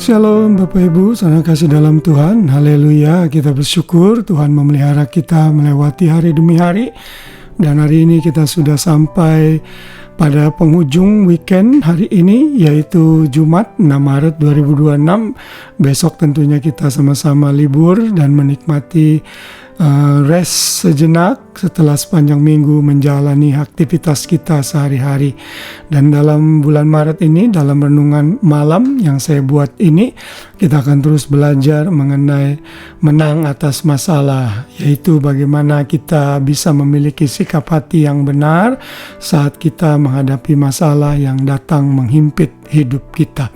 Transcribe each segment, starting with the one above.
Shalom Bapak Ibu, saudara kasih dalam Tuhan. Haleluya, kita bersyukur Tuhan memelihara kita melewati hari demi hari. Dan hari ini kita sudah sampai pada penghujung weekend hari ini, yaitu Jumat 6 Maret 2026. Besok tentunya kita sama-sama libur dan menikmati rest sejenak setelah sepanjang minggu menjalani aktivitas kita sehari-hari. Dan dalam bulan Maret ini, dalam renungan malam yang saya buat ini, kita akan terus belajar mengenai menang atas masalah, yaitu bagaimana kita bisa memiliki sikap hati yang benar saat kita menghadapi masalah yang datang menghimpit hidup kita.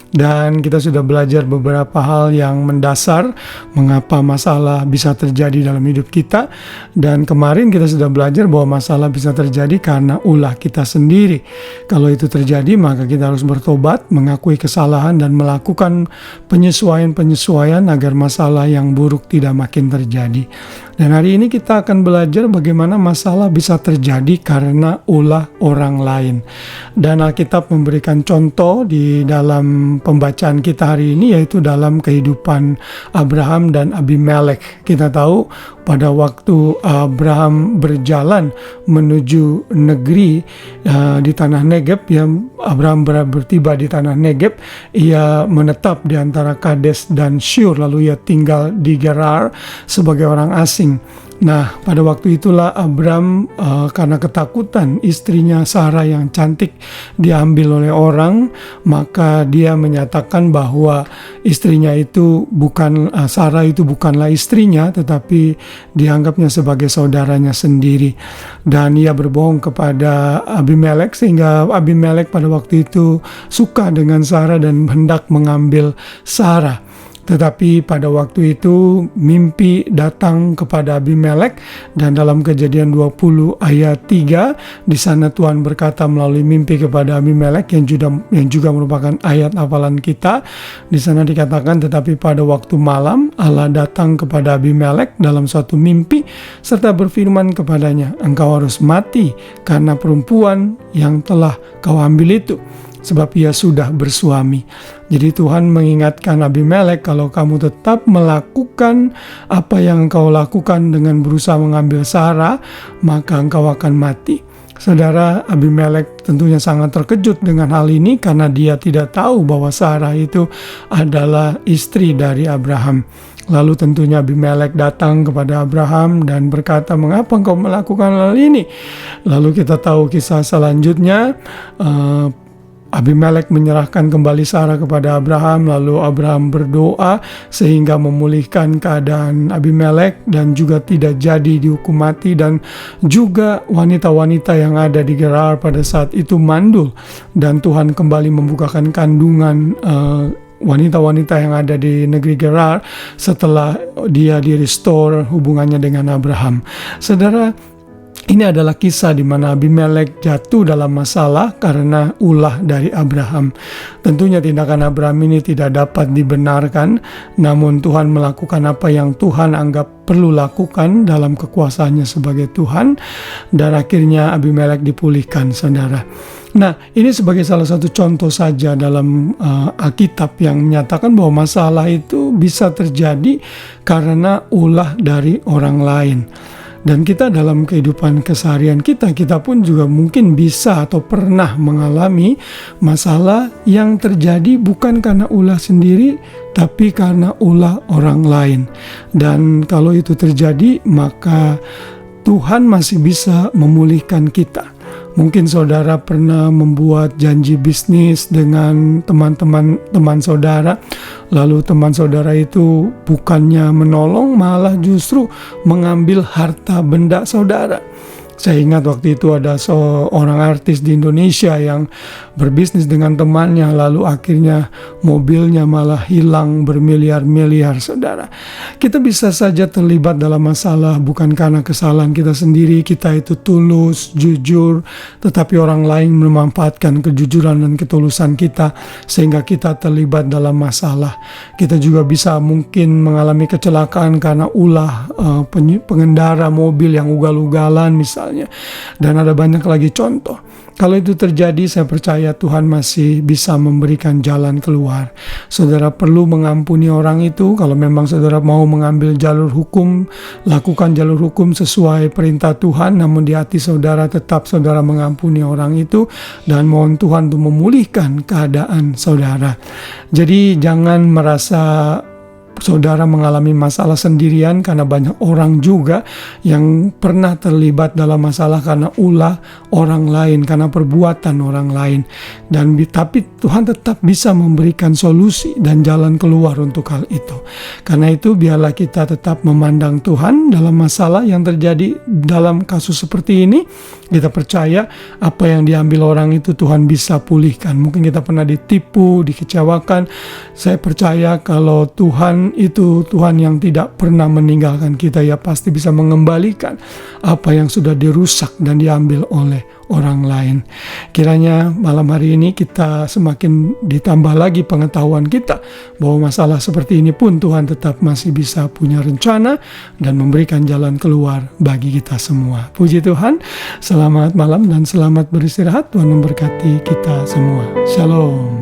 Dan kita sudah belajar beberapa hal yang mendasar mengapa masalah bisa terjadi dalam hidup kita. Dan kemarin kita sudah belajar bahwa masalah bisa terjadi karena ulah kita sendiri. Kalau itu terjadi, maka kita harus bertobat, mengakui kesalahan, dan melakukan penyesuaian-penyesuaian agar masalah yang buruk tidak makin terjadi. Dan hari ini kita akan belajar bagaimana masalah bisa terjadi karena ulah orang lain. Dan Alkitab memberikan contoh di dalam pembacaan kita hari ini, yaitu dalam kehidupan Abraham dan Abimelek. Kita tahu pada waktu Abraham berjalan menuju negeri di tanah Negeb, Abraham bertiba di tanah Negeb, ia menetap di antara Kades dan Syur, lalu ia tinggal di Gerar sebagai orang asing. Nah, pada waktu itulah Abram karena ketakutan istrinya Sarah yang cantik diambil oleh orang, maka dia menyatakan bahwa istrinya itu Sarah itu bukanlah istrinya, tetapi dianggapnya sebagai saudaranya sendiri. Dan ia berbohong kepada Abimelek, sehingga Abimelek pada waktu itu suka dengan Sarah dan hendak mengambil Sarah. Tetapi pada waktu itu mimpi datang kepada Abimelek, dan dalam Kejadian 20 ayat 3 di sana Tuhan berkata melalui mimpi kepada Abimelek yang juga merupakan ayat hafalan kita. Di sana dikatakan, tetapi pada waktu malam Allah datang kepada Abimelek dalam suatu mimpi serta berfirman kepadanya, engkau harus mati karena perempuan yang telah kau ambil itu, sebab ia sudah bersuami. Jadi Tuhan mengingatkan Abimelek, kalau kamu tetap melakukan apa yang engkau lakukan dengan berusaha mengambil Sarah, maka engkau akan mati. Saudara, Abimelek tentunya sangat terkejut dengan hal ini karena dia tidak tahu bahwa Sarah itu adalah istri dari Abraham. Lalu tentunya Abimelek datang kepada Abraham dan berkata, mengapa engkau melakukan hal ini? Lalu kita tahu kisah selanjutnya. Abimelek menyerahkan kembali Sarah kepada Abraham, lalu Abraham berdoa sehingga memulihkan keadaan Abimelek dan juga tidak jadi dihukum mati, dan juga wanita-wanita yang ada di Gerar pada saat itu mandul, dan Tuhan kembali membukakan kandungan wanita-wanita yang ada di negeri Gerar setelah dia di-restore hubungannya dengan Abraham. Saudara, ini adalah kisah di mana Abimelek jatuh dalam masalah karena ulah dari Abraham. Tentunya tindakan Abraham ini tidak dapat dibenarkan, namun Tuhan melakukan apa yang Tuhan anggap perlu lakukan dalam kekuasaannya sebagai Tuhan, dan akhirnya Abimelek dipulihkan, saudara. Nah, ini sebagai salah satu contoh saja dalam Alkitab yang menyatakan bahwa masalah itu bisa terjadi karena ulah dari orang lain. Dan kita dalam kehidupan keseharian kita pun juga mungkin bisa atau pernah mengalami masalah yang terjadi bukan karena ulah sendiri, tapi karena ulah orang lain. Dan kalau itu terjadi, maka Tuhan masih bisa memulihkan kita. Mungkin saudara pernah membuat janji bisnis dengan teman saudara, lalu teman saudara itu bukannya menolong, malah justru mengambil harta benda saudara. Saya ingat waktu itu ada seorang artis di Indonesia yang berbisnis dengan temannya, lalu akhirnya mobilnya malah hilang bermiliar-miliar, saudara. Kita bisa saja terlibat dalam masalah bukan karena kesalahan kita sendiri, kita itu tulus, jujur, tetapi orang lain memanfaatkan kejujuran dan ketulusan kita sehingga kita terlibat dalam masalah. Kita juga bisa mungkin mengalami kecelakaan karena ulah pengendara mobil yang ugal-ugalan misalnya, misalnya. Dan ada banyak lagi contoh. Kalau itu terjadi, saya percaya Tuhan masih bisa memberikan jalan keluar. Saudara perlu mengampuni orang itu. Kalau memang saudara mau mengambil jalur hukum, lakukan jalur hukum sesuai perintah Tuhan. Namun di hati saudara tetap saudara mengampuni orang itu dan mohon Tuhan untuk memulihkan keadaan saudara. Jadi jangan merasa saudara mengalami masalah sendirian, karena banyak orang juga yang pernah terlibat dalam masalah karena ulah orang lain, karena perbuatan orang lain. Tapi Tuhan tetap bisa memberikan solusi dan jalan keluar untuk hal itu. Karena itu biarlah kita tetap memandang Tuhan dalam masalah yang terjadi dalam kasus seperti ini. Kita percaya apa yang diambil orang itu Tuhan bisa pulihkan. Mungkin kita pernah ditipu, dikecewakan. Saya percaya kalau Tuhan itu Tuhan yang tidak pernah meninggalkan kita, ya pasti bisa mengembalikan apa yang sudah dirusak dan diambil oleh orang lain. Kiranya malam hari ini kita semakin ditambah lagi pengetahuan kita bahwa masalah seperti ini pun Tuhan tetap masih bisa punya rencana dan memberikan jalan keluar bagi kita semua. Puji Tuhan, selamat malam dan selamat beristirahat. Tuhan memberkati kita semua. Shalom.